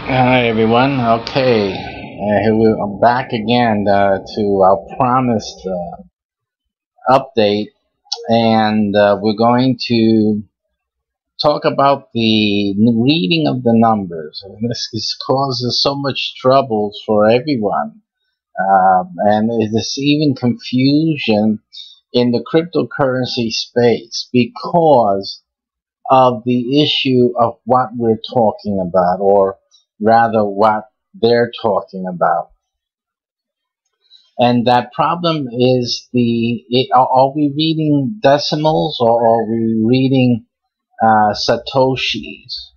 Hi everyone. Okay, here I'm back again to our promised update, and we're going to talk about the reading of the numbers. And this causes so much trouble for everyone, and there's even confusion in the cryptocurrency space because of the issue of what we're talking about, or rather, what they're talking about. And that problem is are we reading decimals, or are we reading Satoshis?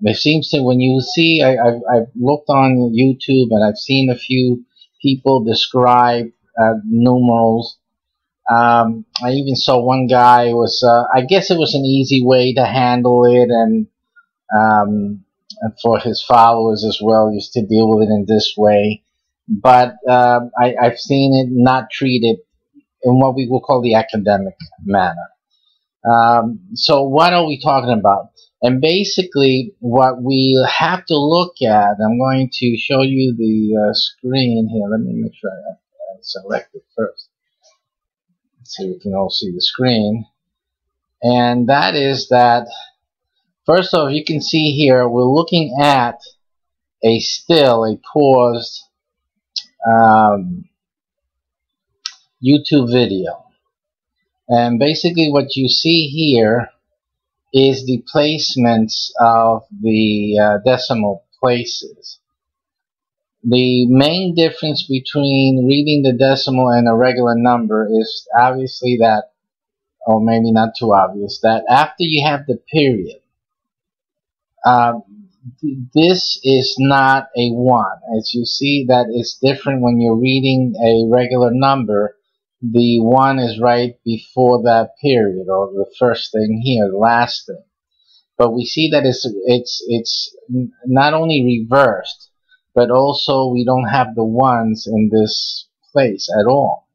It seems to, when you see, I've looked on YouTube and I've seen a few people describe numerals. I even saw one guy was, I guess it was an easy way to handle it, and for his followers as well, used to deal with it in this way. But I've seen it not treated in what we will call the academic manner. So what are we talking about? And basically, what we have to look at, I'm going to show you the screen here. Let me make sure I select it first, so we can all see the screen. And that is that, first off, you can see here, we're looking at a paused YouTube video. And basically what you see here is the placements of the decimal places. The main difference between reading the decimal and a regular number is obviously that, or maybe not too obvious, that after you have the period, uh, this is not a 1. As you see, that is different when you're reading a regular number. The 1 is right before that period, or the first thing here, the last thing. But we see that it's not only reversed, but also we don't have the ones in this place at all.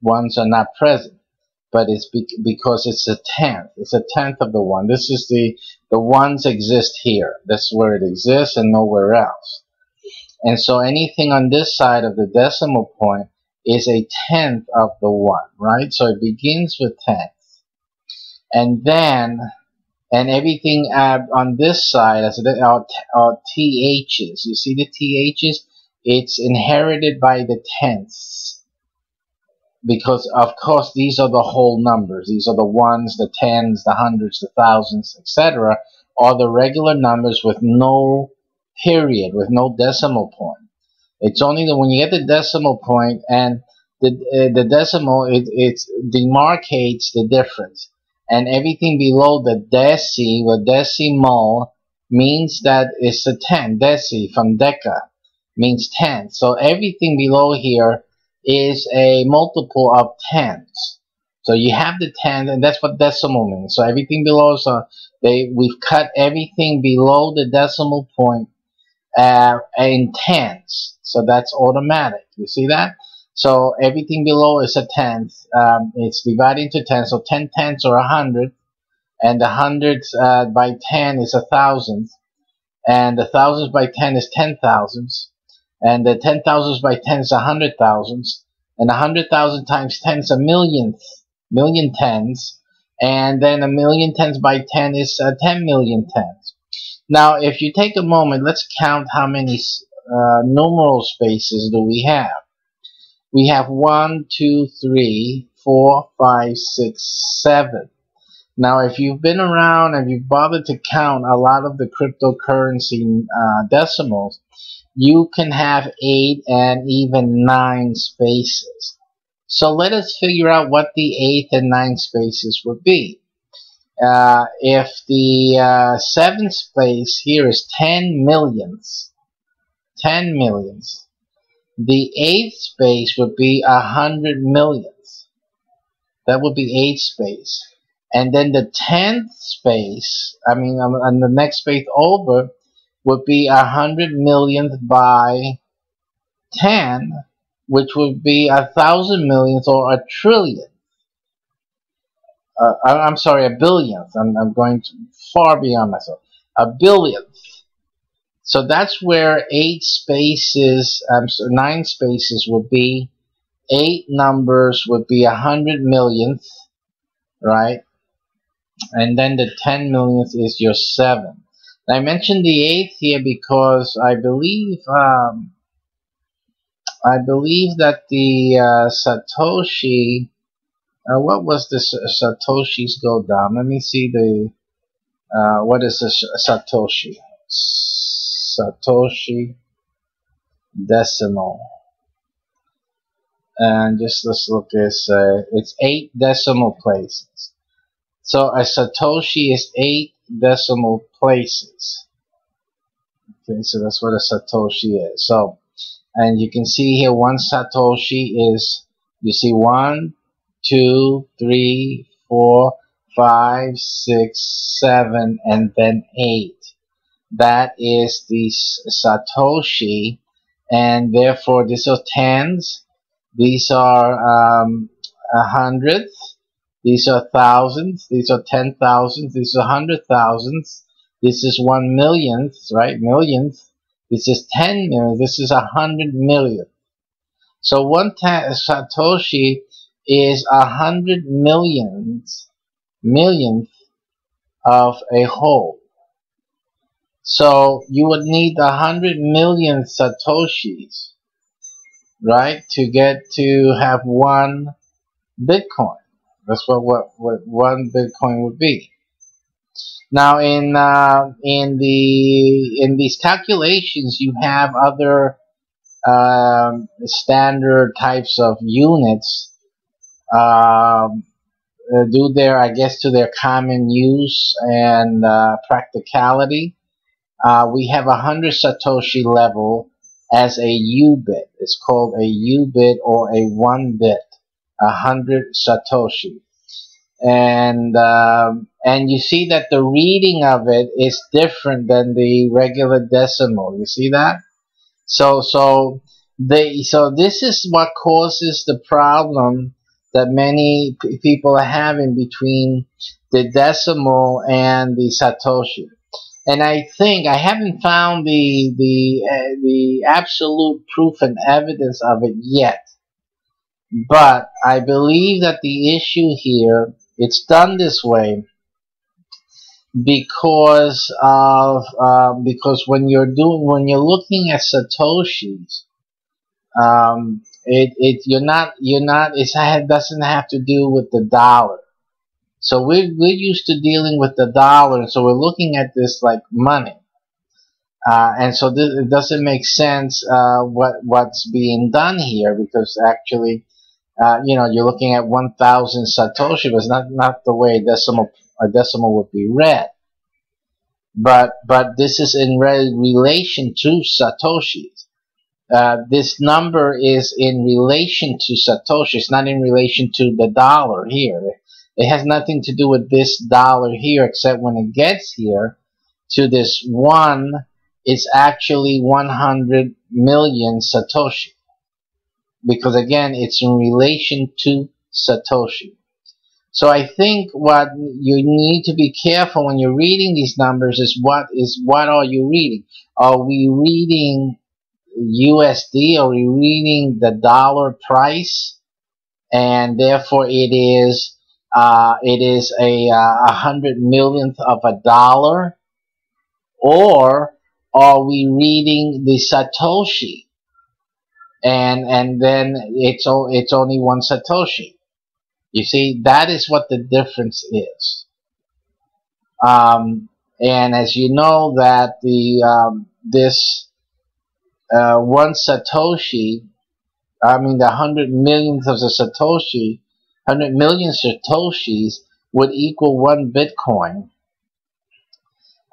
Ones are not present, but it's because it's a tenth. It's a tenth of the 1. This is the ones exist here. That's where it exists and nowhere else. And so anything on this side of the decimal point is a tenth of the 1, right? So it begins with tenths, and then everything on this side as are THs. You see the THs? It's inherited by the tenths, because of course these are the whole numbers. These are the ones, the tens, the hundreds, the thousands, etc. are the regular numbers with no period, with no decimal point. It's only that when you get the decimal point, and the decimal, it demarcates the difference. And everything below the deci, or decimal, means that it's a 10. Deci from deca means 10. So everything below here is a multiple of tens. So you have the 10, and that's what decimal means. So everything below, we've cut everything below the decimal point in tens. So that's automatic. You see that? So everything below is a tenth. It's divided into 10. So 10 tenths are 100, and the hundreds by 10 is 1,000, and the thousands by 10 is 10,000s, and the 10,000s by 10 is 100,000s, and 100,000 times 10 is a millionth, million tens, and then a million tens by 10 is 10 million tens. Now, if you take a moment, let's count how many numeral spaces do we have. We have 1, 2, 3, 4, 5, 6, 7. Now, if you've been around and you've bothered to count a lot of the cryptocurrency decimals, you can have 8 and even 9 spaces. So let us figure out what the 8th and 9th spaces would be. If the 7th space here is 10 millions, 10 millions, the 8th space would be 100 millions. That would be 8th space. And then the 10th space, and the next space over, would be 100 millionth by 10, which would be 1,000 millionth, or a trillion. I'm sorry, a billionth. I'm going far beyond myself. A billionth. So that's where 8 spaces, so 9 spaces would be. 8 numbers would be 100 millionth, right? And then the 10 millionth is your 7. I mentioned the 8th here because I believe that the Satoshi, what was this Satoshi's go down? Let me see the, what is this Satoshi? Satoshi decimal. And just let's look at it's 8 decimal places. So a Satoshi is 8 decimal places. Okay, so that's what a Satoshi is. So, and you can see here 1 Satoshi is, you see 1, 2, 3, 4, 5, 6, 7, and then 8. That is the Satoshi, and therefore these are tens, these are hundredths, these are thousands, these are 10,000s, these are 100,000s, this is 1 millionth, right? Millionth, this is 10 million, this is 100 million. So 1 Satoshi is 100 millionth of a whole. So you would need 100 million Satoshis, right, to get to have 1 Bitcoin. That's what 1 Bitcoin would be. Now in these calculations, you have other standard types of units due their, I guess, to their common use and practicality. We have 100 Satoshi level as a U-bit. It's called a U-bit or a 1-bit, 100 Satoshi. And you see that the reading of it is different than the regular decimal. You see that? So this is what causes the problem that many people are having between the decimal and the Satoshi. And I think I haven't found the absolute proof and evidence of it yet, but I believe that the issue here, it's done this way because of because when you're looking at Satoshis, it doesn't have to do with the dollar. So we're used to dealing with the dollar, and so we're looking at this like money, and so it doesn't make sense what's being done here, because actually, you're looking at 1,000 Satoshi, but it's not the way a decimal would be read. But this is in relation to Satoshis. This number is in relation to Satoshi. It's not in relation to the dollar here. It has nothing to do with this dollar here, except when it gets here to this 1, it's actually 100 million Satoshi. Because again, it's in relation to Satoshi. So I think what you need to be careful when you're reading these numbers is what are you reading? Are we reading USD? Are we reading the dollar price? And therefore it is a 100 millionth of a dollar? Or are we reading the Satoshi? And then it's only 1 Satoshi. You see, that is what the difference is. And as you know, that this 1 Satoshi, I mean the 100 millionth of a Satoshi, 100 million Satoshis would equal 1 Bitcoin.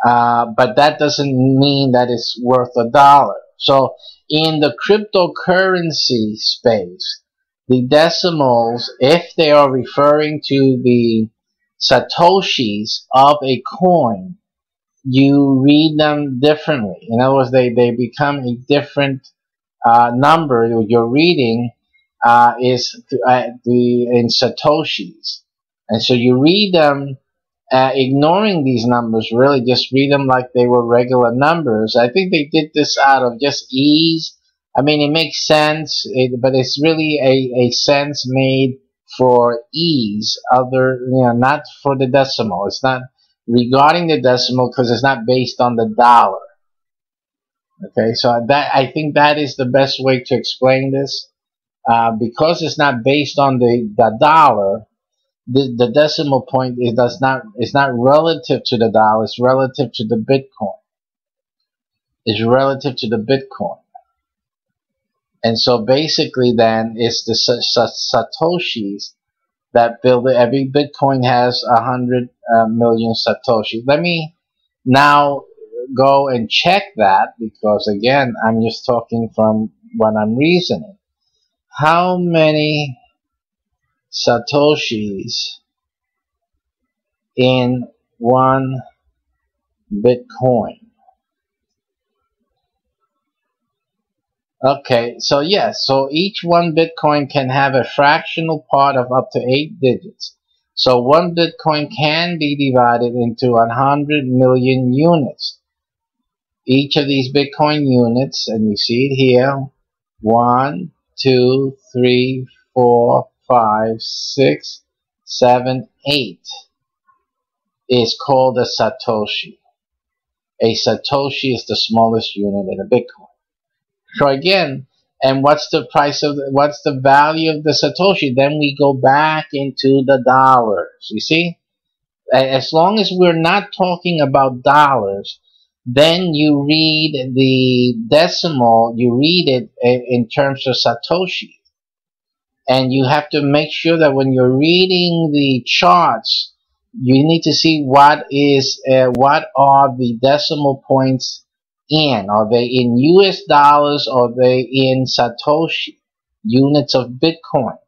But that doesn't mean that it's worth $1. So in the cryptocurrency space, the decimals, if they are referring to the Satoshis of a coin, you read them differently. In other words, they become a different number. You're reading is in Satoshis. And so you read them ignoring these numbers, really just read them like they were regular numbers. I think they did this out of just ease. I mean, it makes sense, but it's really a sense made for ease, not for the decimal. It's not regarding the decimal because it's not based on the dollar. Okay, so that I think that is the best way to explain this. Because it's not based on the dollar, the decimal point is not relative to the dollar, it's relative to the Bitcoin. It's relative to the Bitcoin. And so basically then it's the Satoshis that build it. Every Bitcoin has 100 million Satoshi. Let me now go and check that, because again, I'm just talking from what I'm reasoning. How many Satoshis in one Bitcoin? Okay, so yes, so each one Bitcoin can have a fractional part of up to 8 digits. So one Bitcoin can be divided into 100 million units. Each of these Bitcoin units, and you see it here, 1, 2, 3, 4, 5, 6, 7, 8, is called a Satoshi. A Satoshi is the smallest unit in a Bitcoin. So again, and what's the value of the Satoshi? Then we go back into the dollars. You see? As long as we're not talking about dollars, then you read the decimal, you read it in terms of Satoshi. And you have to make sure that when you're reading the charts, you need to see what are the decimal points in. Are they in US dollars, or are they in Satoshi, units of Bitcoin?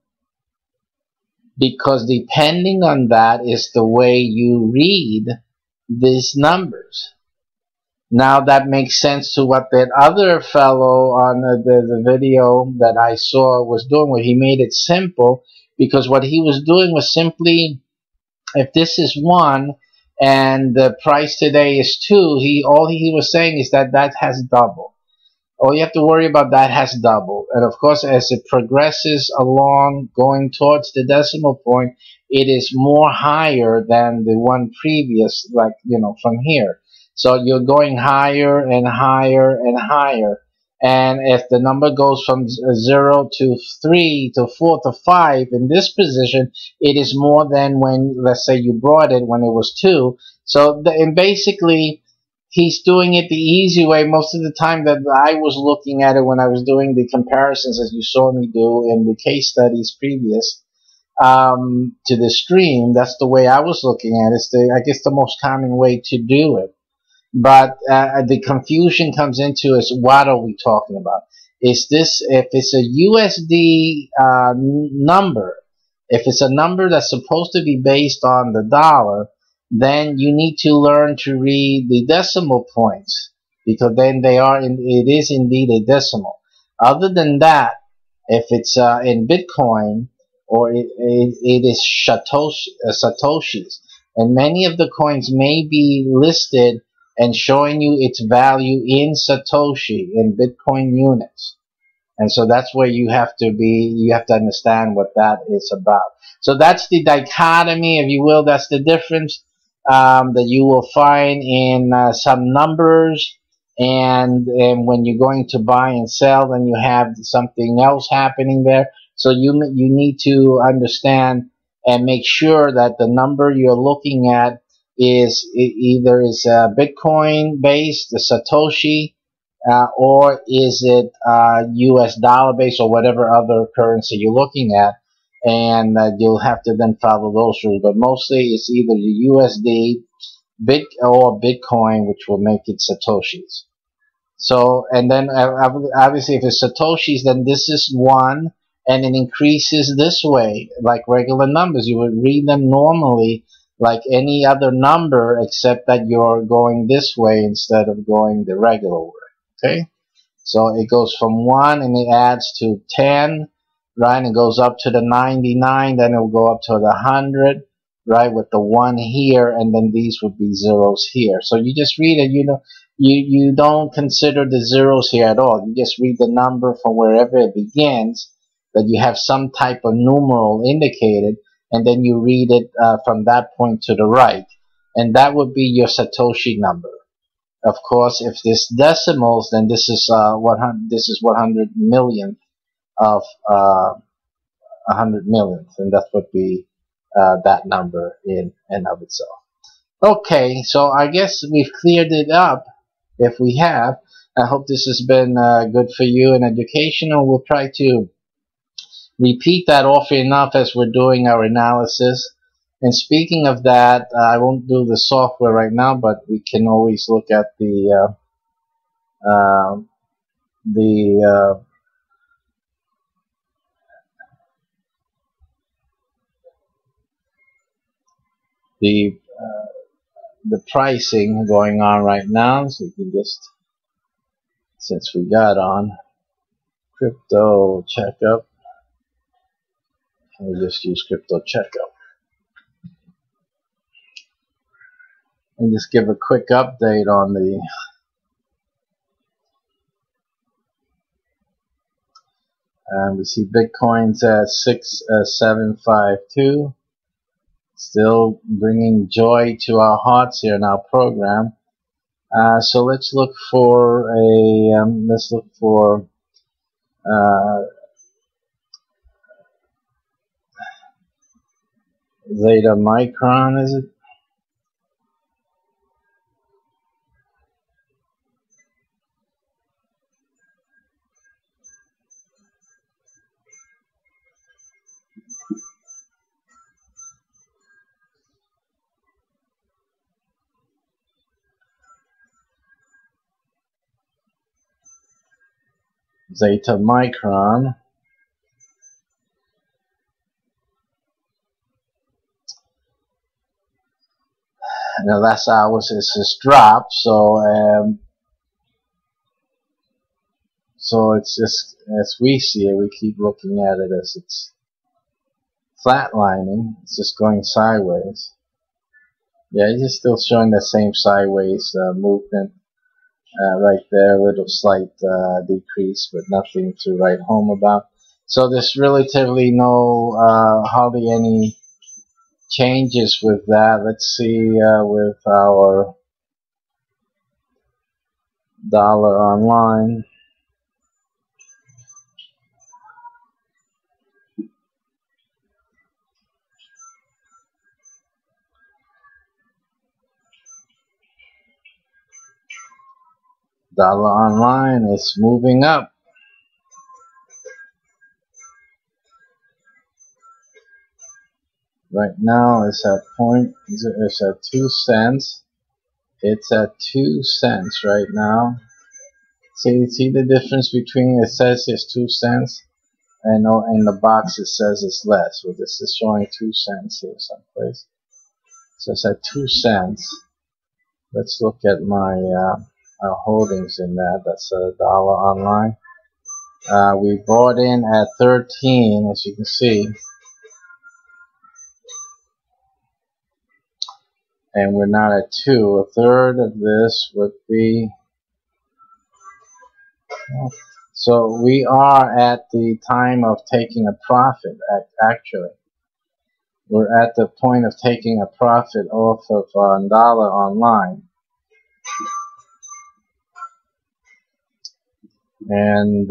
Because depending on that is the way you read these numbers. Now that makes sense to what that other fellow on the video that I saw was doing, where he made it simple, because what he was doing was simply, if this is 1 and the price today is 2, all he was saying is that has doubled. All you have to worry about, that has doubled. And of course, as it progresses along, going towards the decimal point, it is more higher than the one previous, like, from here. So you're going higher and higher and higher. And if the number goes from 0 to 3 to 4 to 5 in this position, it is more than when, let's say, you brought it when it was 2. So, and basically, he's doing it the easy way. Most of the time that I was looking at it, when I was doing the comparisons, as you saw me do in the case studies previous to the stream, that's the way I was looking at it. I guess the most common way to do it. But the confusion comes into is, what are we talking about? Is this, if it's a USD number, if it's a number that's supposed to be based on the dollar, then you need to learn to read the decimal points, because then it is indeed a decimal. Other than that, if it's in Bitcoin, or it is Satoshis, and many of the coins may be listed and showing you its value in Satoshi, in Bitcoin units. And so that's where you have to understand what that is about. So that's the dichotomy, if you will. That's the difference that you will find in some numbers, and when you're going to buy and sell, then you have something else happening there. So you need to understand and make sure that the number you're looking at is either Bitcoin based, the Satoshi, or is it US dollar based, or whatever other currency you're looking at, and you'll have to then follow those rules. But mostly it's either the USD, or Bitcoin, which will make it Satoshis. So, and then obviously if it's Satoshis, then this is 1, and it increases this way, like regular numbers. You would read them normally like any other number, except that you're going this way instead of going the regular way. Okay, so it goes from 1 and it adds to 10, right? It goes up to the 99, then it will go up to the 100, right, with the 1 here, and then these would be zeros here. So you just read it, you don't consider the zeros here at all. You just read the number from wherever it begins, that you have some type of numeral indicated, and then you read it from that point to the right. And that would be your Satoshi number. Of course, if this decimals, then this is 100 millionth of 100 millionth, and that would be that number in and of itself. Okay, so I guess we've cleared it up. If we have, I hope this has been good for you and educational. We'll try to repeat that often enough as we're doing our analysis. And speaking of that, I won't do the software right now, but we can always look at the pricing going on right now. So we can just, since we got on crypto checkup, we just use crypto checkup and just give a quick update on the we see Bitcoin's at 6752, still bringing joy to our hearts here in our program. So let's look for a Zeta Micron, is it? Zeta Micron. Now last hours is this drop, so it's just, as we see it, we keep looking at it as it's flatlining. It's just going sideways. Yeah, it's just still showing the same sideways movement right there. A little slight decrease, but nothing to write home about. So there's relatively no hardly any changes with that. Let's see with our dollar online. Dollar online is moving up. Right now it's at it's at 2 cents. It's at 2 cents right now. See the difference between, it says it's 2 cents, and in the box it says it's less. Well, this is showing 2 cents here someplace. So it's at 2 cents. Let's look at my our holdings in that. That's a dollar online. We bought in at 13, as you can see, and we're not at 2. A third of this would be, so we are at the time of taking a profit. Actually, we're at the point of taking a profit off of dollar online. And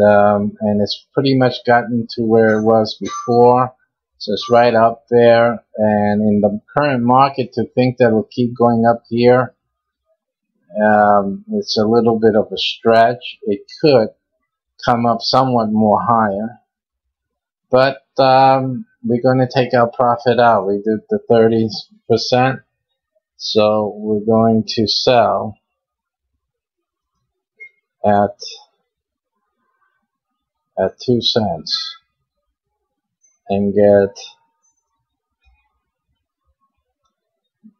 it's pretty much gotten to where it was before, so it's right up there. And in the current market, to think that it'll keep going up here, it's a little bit of a stretch. It could come up somewhat more higher, but we're going to take our profit out. We did the 30%, so we're going to sell at 2 cents and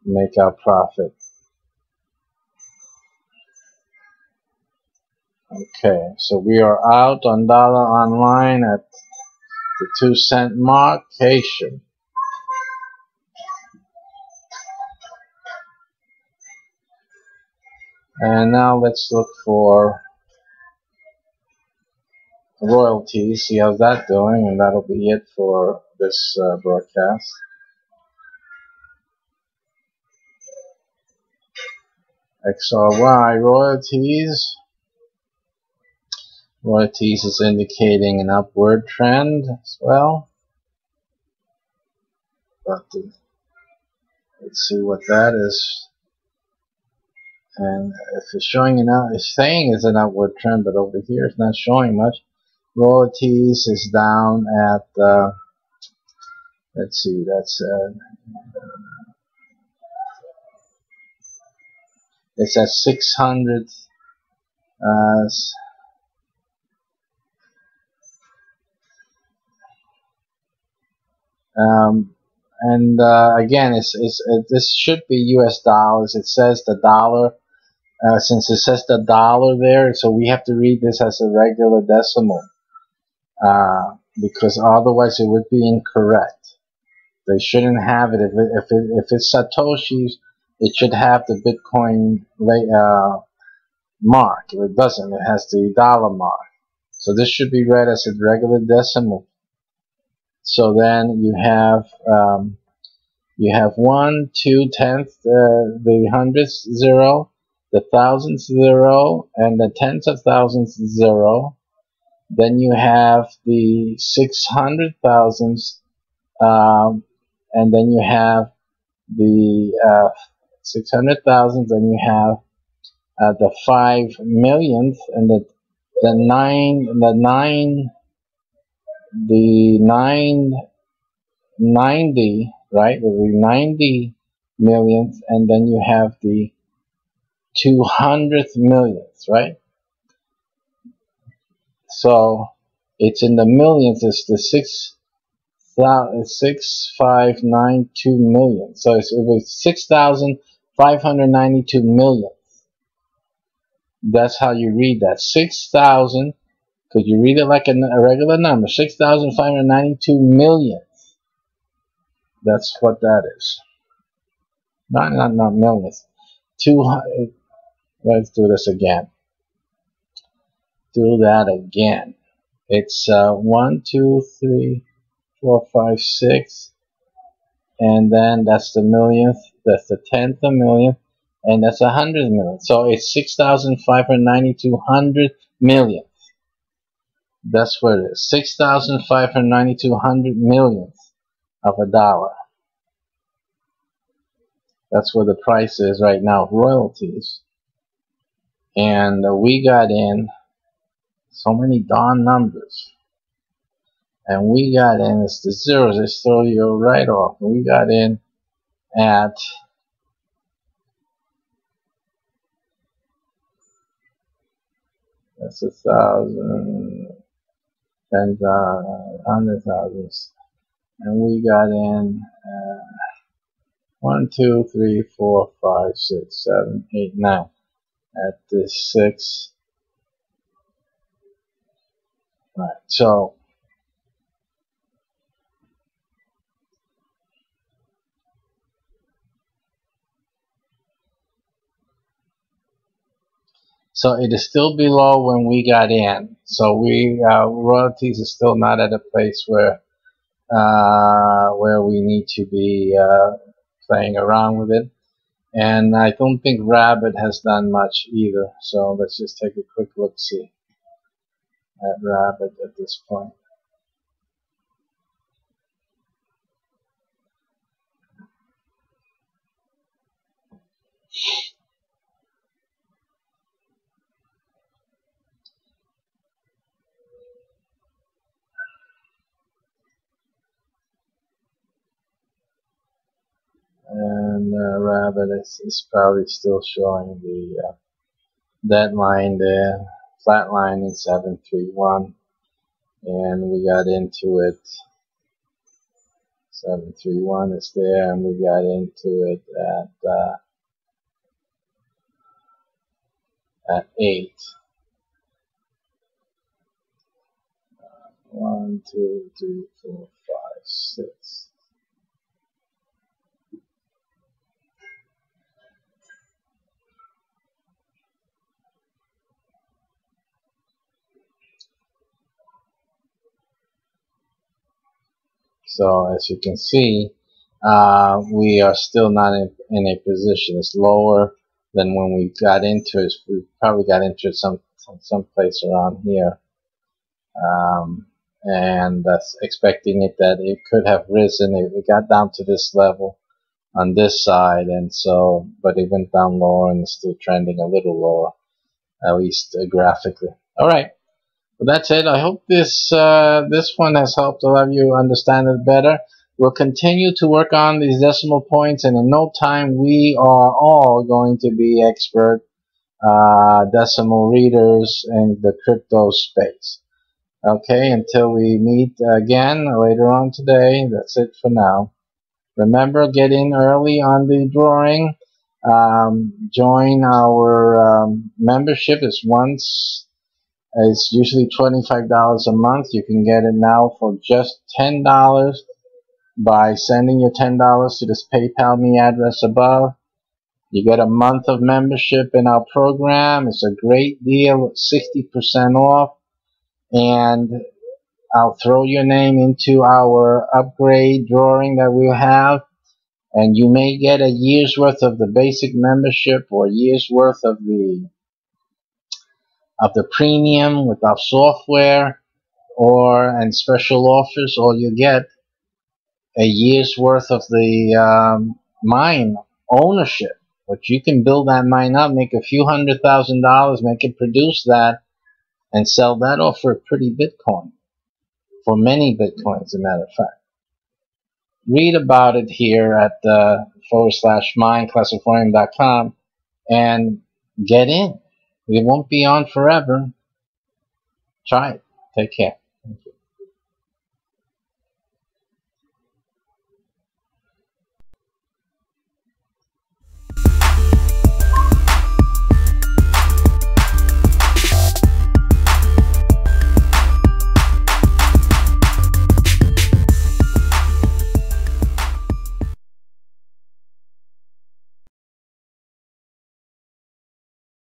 make our profit. Okay, so we are out on dollar online at the 2 cent markation. And now let's look for royalties, see how's that doing, and that'll be it for this broadcast. XRY royalties. Royalties is indicating an upward trend as well. But let's see what that is. And if it's showing it's saying it's an upward trend, but over here it's not showing much. Royalties is down at let's see, that's it's at 600 and again this should be US dollars. It says the dollar, since it says the dollar there, so we have to read this as a regular decimal, because otherwise it would be incorrect. They shouldn't have it. If it's Satoshis, it should have the Bitcoin mark. If it doesn't, it has the dollar mark. So this should be read as a regular decimal. So then you have 1, 2, tenths, the hundredths 0, the thousandths 0, and the tens of thousands 0. Then you have the 600 thousandths, and then you have the 600,000. Then you have the 5 millionth, and the 990, right? It will be 90 millionth, and then you have the 200th millionth, right? So it's in the millions. It's the 6,592 million. So it was 6,592 million. That's how you read that. 6,000, because you read it like a regular number. 6,592 million. That's what that is. Not millions. 200. Let's do this again. Do that again. It's 1, 2, 3, 4, 5, 6, and then that's the millionth. That's the tenth of millionth, and that's 100 million. So it's 6,592 millionth. That's what it is. 6,592 millionth of a dollar. That's what the price is right now of royalties. And we got in so many darn numbers. And we got in, it's the zeros, they throw you right off. And we got in at that's 1,000, 10,000, 100,000, and we got in 1, 2, 3, 4, 5, 6, 7, 8, 9 at this 6. Right, so it is still below when we got in. So royalties is still not at a place where we need to be playing around with it. And I don't think Rabbit has done much either. So let's just take a quick look-see at Rabbit at this point. And Rabbit is probably still showing the that line there, flat line in 731, and we got into it. 731 is there, and we got into it at 8. 1, 2, 3, 4, 5, 6. So as you can see, we are still not in a position. It's lower than when we got into it. We probably got into it some place around here, and that's expecting it that it could have risen. It got down to this level on this side, and so, but it went down lower and it's still trending a little lower, at least graphically. All right. Well, that's it. I hope this one has helped a lot of you understand it better. We'll continue to work on these decimal points, and in no time we are all going to be expert decimal readers in the crypto space. Okay, until we meet again later on today, that's it for now. Remember, get in early on the drawing. Join our membership. It's usually $25 a month. You can get it now for just $10 by sending your $10 to this PayPal me address above. You get a month of membership in our program. It's a great deal, 60% off. And I'll throw your name into our upgrade drawing that we'll have. And you may get a year's worth of the basic membership or a year's worth of the premium with our software, and special offers, or you get a year's worth of the mine ownership, which you can build that mine up, make a few $100,000, make it produce that, and sell that off for a pretty Bitcoin, for many Bitcoins, as a matter of fact. Read about it here at /mineclassiforum.com and get in. It won't be on forever. Try it. Take care. Thank you.